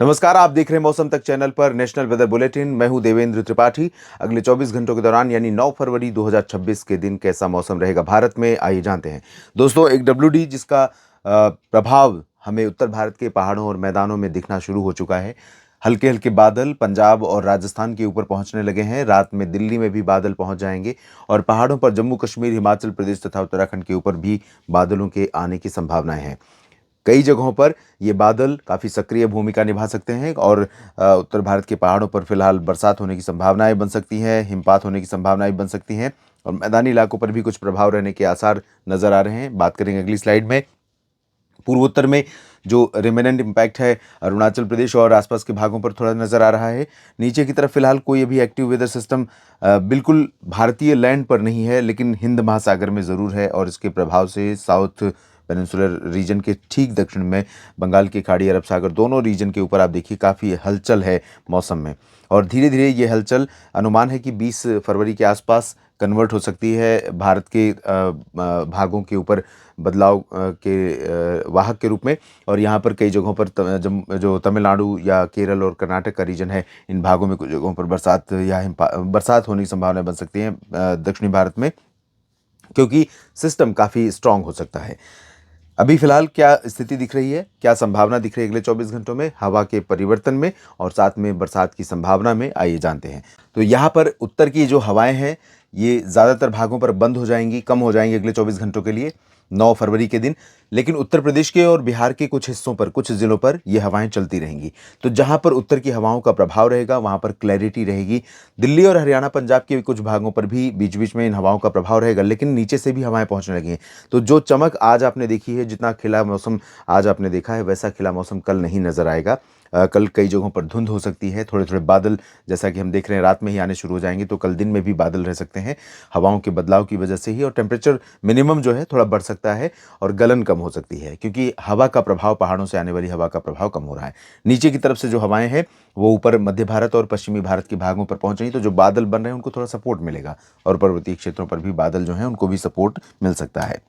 नमस्कार, आप देख रहे हैं मौसम तक चैनल पर नेशनल वेदर बुलेटिन। मैं हूं देवेंद्र त्रिपाठी। अगले 24 घंटों के दौरान यानी 9 फरवरी 2026 के दिन कैसा मौसम रहेगा भारत में, आइए जानते हैं। दोस्तों, एक डब्ल्यूडी जिसका प्रभाव हमें उत्तर भारत के पहाड़ों और मैदानों में दिखना शुरू हो चुका है। हल्के हल्के बादल पंजाब और राजस्थान के ऊपर पहुंचने लगे हैं। रात में दिल्ली में भी बादल पहुंच जाएंगे और पहाड़ों पर जम्मू कश्मीर, हिमाचल प्रदेश तथा उत्तराखंड के ऊपर भी बादलों के आने की संभावनाएं हैं। कई जगहों पर ये बादल काफ़ी सक्रिय भूमिका निभा सकते हैं और उत्तर भारत के पहाड़ों पर फिलहाल बरसात होने की संभावनाएं बन सकती हैं, हिमपात होने की संभावनाएं बन सकती हैं और मैदानी इलाकों पर भी कुछ प्रभाव रहने के आसार नजर आ रहे हैं। बात करेंगे अगली स्लाइड में। पूर्वोत्तर में जो रिमेनेंट इम्पैक्ट है अरुणाचल प्रदेश और आसपास के भागों पर थोड़ा नजर आ रहा है। नीचे की तरफ फिलहाल कोई अभी एक्टिव वेदर सिस्टम बिल्कुल भारतीय लैंड पर नहीं है, लेकिन हिंद महासागर में ज़रूर है और इसके प्रभाव से साउथ पेनिनसुलर रीजन के ठीक दक्षिण में बंगाल की खाड़ी, अरब सागर, दोनों रीजन के ऊपर आप देखिए काफ़ी हलचल है मौसम में। और धीरे धीरे ये हलचल अनुमान है कि 20 फरवरी के आसपास कन्वर्ट हो सकती है भारत के भागों के ऊपर बदलाव के वाहक के रूप में। और यहाँ पर कई जगहों पर जो तमिलनाडु या केरल और कर्नाटक का रीजन है, इन भागों में कुछ जगहों पर बरसात या बरसात होने की संभावना बन सकती है दक्षिणी भारत में, क्योंकि सिस्टम काफ़ी स्ट्रांग हो सकता है। अभी फिलहाल क्या स्थिति दिख रही है, क्या संभावना दिख रही है अगले 24 घंटों में हवा के परिवर्तन में और साथ में बरसात की संभावना में, आइए जानते हैं। तो यहाँ पर उत्तर की जो हवाएं हैं ये ज़्यादातर भागों पर बंद हो जाएंगी, कम हो जाएंगी अगले 24 घंटों के लिए 9 फरवरी के दिन। लेकिन उत्तर प्रदेश के और बिहार के कुछ हिस्सों पर, कुछ ज़िलों पर ये हवाएं चलती रहेंगी। तो जहाँ पर उत्तर की हवाओं का प्रभाव रहेगा वहाँ पर क्लैरिटी रहेगी। दिल्ली और हरियाणा, पंजाब के कुछ भागों पर भी बीच बीच में इन हवाओं का प्रभाव रहेगा, लेकिन नीचे से भी हवाएं पहुँचने लगी हैं। तो जो चमक आज आपने देखी है, जितना खिला मौसम आज आपने देखा है, वैसा खिला मौसम कल नहीं नज़र आएगा। कल कई जगहों पर धुंध हो सकती है, थोड़े थोड़े बादल जैसा कि हम देख रहे हैं रात में ही आने शुरू हो जाएंगे, तो कल दिन में भी बादल रह सकते हैं हवाओं के बदलाव की वजह से ही। और टेम्परेचर मिनिमम जो है थोड़ा बढ़ सकता है और गलन कम हो सकती है, क्योंकि हवा का प्रभाव, पहाड़ों से आने वाली हवा का प्रभाव कम हो रहा है। नीचे की तरफ से जो हवाएं हैं वो ऊपर मध्य भारत और पश्चिमी भारत के भागों पर पहुंच रही, तो जो बादल बन रहे हैं उनको थोड़ा सपोर्ट मिलेगा और पर्वतीय क्षेत्रों पर भी बादल जो हैं उनको भी सपोर्ट मिल सकता है।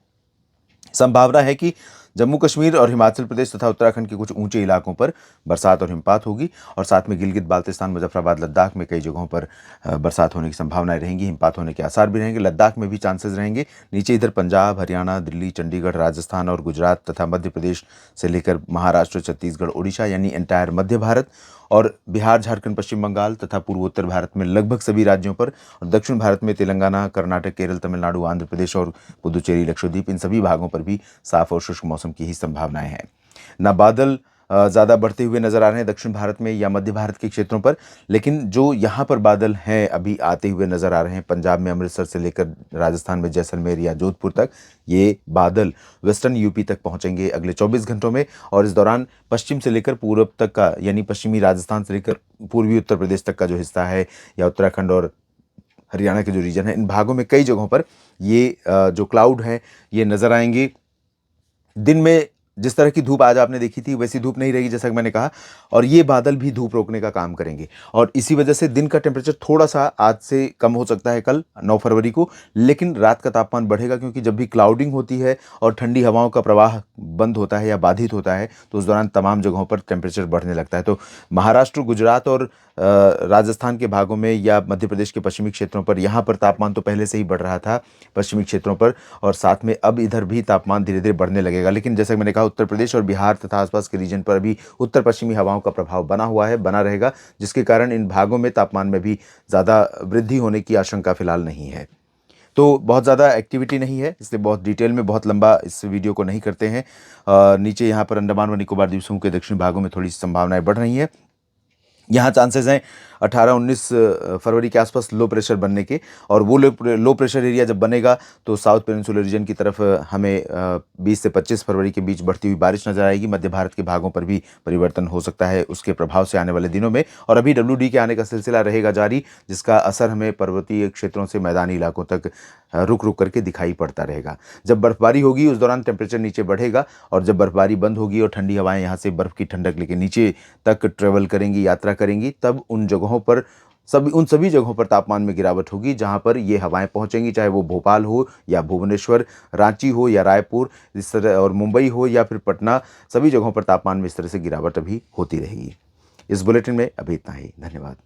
संभावना है कि जम्मू कश्मीर और हिमाचल प्रदेश तथा उत्तराखंड के कुछ ऊंचे इलाकों पर बरसात और हिमपात होगी और साथ में गिलगित बाल्तिस्तान, मुजफ्फराबाद, लद्दाख में कई जगहों पर बरसात होने की संभावनाएं रहेंगी, हिमपात होने के आसार भी रहेंगे। लद्दाख में भी चांसेस रहेंगे। नीचे इधर पंजाब, हरियाणा, दिल्ली, चंडीगढ़, राजस्थान और गुजरात तथा मध्य प्रदेश से लेकर महाराष्ट्र, छत्तीसगढ़, ओडिशा यानी एंटायर मध्य भारत और बिहार, झारखंड, पश्चिम बंगाल तथा पूर्वोत्तर भारत में लगभग सभी राज्यों पर और दक्षिण भारत में तेलंगाना, कर्नाटक, केरल, तमिलनाडु, आंध्र प्रदेश और पुदुचेरी, लक्षद्वीप, इन सभी भागों पर भी साफ और शुष्क मौसम की ही संभावनाएं हैं। ना बादल ज़्यादा बढ़ते हुए नजर आ रहे हैं दक्षिण भारत में या मध्य भारत के क्षेत्रों पर, लेकिन जो यहाँ पर बादल हैं अभी आते हुए नजर आ रहे हैं पंजाब में, अमृतसर से लेकर राजस्थान में जैसलमेर या जोधपुर तक, ये बादल वेस्टर्न यूपी तक पहुंचेंगे अगले 24 घंटों में। और इस दौरान पश्चिम से लेकर पूर्व तक का, यानी पश्चिमी राजस्थान से लेकर पूर्वी उत्तर प्रदेश तक का जो हिस्सा है या उत्तराखंड और हरियाणा के जो रीजन है, इन भागों में कई जगहों पर ये जो क्लाउड हैं ये नजर आएंगे। दिन में जिस तरह की धूप आज आपने देखी थी वैसी धूप नहीं रहेगी, जैसा कि मैंने कहा, और ये बादल भी धूप रोकने का काम करेंगे और इसी वजह से दिन का टेम्परेचर थोड़ा सा आज से कम हो सकता है कल 9 फरवरी को, लेकिन रात का तापमान बढ़ेगा, क्योंकि जब भी क्लाउडिंग होती है और ठंडी हवाओं का प्रवाह बंद होता है या बाधित होता है तो उस दौरान तमाम जगहों पर टेम्परेचर बढ़ने लगता है। तो महाराष्ट्र, गुजरात और राजस्थान के भागों में या मध्य प्रदेश के पश्चिमी क्षेत्रों पर, यहाँ पर तापमान तो पहले से ही बढ़ रहा था पश्चिमी क्षेत्रों पर, और साथ में अब इधर भी तापमान धीरे धीरे बढ़ने लगेगा। लेकिन जैसा कि मैंने कहा, उत्तर प्रदेश और बिहार तथा आसपास के रीजन पर भी उत्तर पश्चिमी हवाओं का प्रभाव बना हुआ है, बना रहेगा, जिसके कारण इन भागों में तापमान में भी ज़्यादा वृद्धि होने की आशंका फिलहाल नहीं है। तो बहुत ज़्यादा एक्टिविटी नहीं है, इसलिए बहुत डिटेल में, बहुत लंबा इस वीडियो को नहीं करते हैं। नीचे यहाँ पर अंडमान व निकोबार द्वीप समूह के दक्षिणी भागों में थोड़ी संभावनाएं बढ़ रही हैं। यहाँ चांसेस हैं 18-19 फरवरी के आसपास लो प्रेशर बनने के, और वो लो प्रेशर एरिया जब बनेगा तो साउथ पेनिनसुलर रीजन की तरफ हमें 20 से 25 फरवरी के बीच बढ़ती हुई बारिश नजर आएगी। मध्य भारत के भागों पर भी परिवर्तन हो सकता है उसके प्रभाव से आने वाले दिनों में, और अभी डब्ल्यूडी के आने का सिलसिला रहेगा जारी, जिसका असर हमें पर्वतीय क्षेत्रों से मैदानी इलाकों तक रुक रुक करके दिखाई पड़ता रहेगा। जब बर्फबारी होगी उस दौरान टेम्परेचर नीचे बढ़ेगा, और जब बर्फबारी बंद होगी और ठंडी हवाएं यहाँ से बर्फ की ठंडक लेके नीचे तक ट्रेवल करेंगी, यात्रा करेंगी, तब उन सभी जगहों पर तापमान में गिरावट होगी जहां पर ये हवाएं पहुंचेंगी, चाहे वो भोपाल हो या भुवनेश्वर, रांची हो या रायपुर, इस तरह, और मुंबई हो या फिर पटना, सभी जगहों पर तापमान में इस तरह से गिरावट अभी होती रहेगी। इस बुलेटिन में अभी इतना ही। धन्यवाद।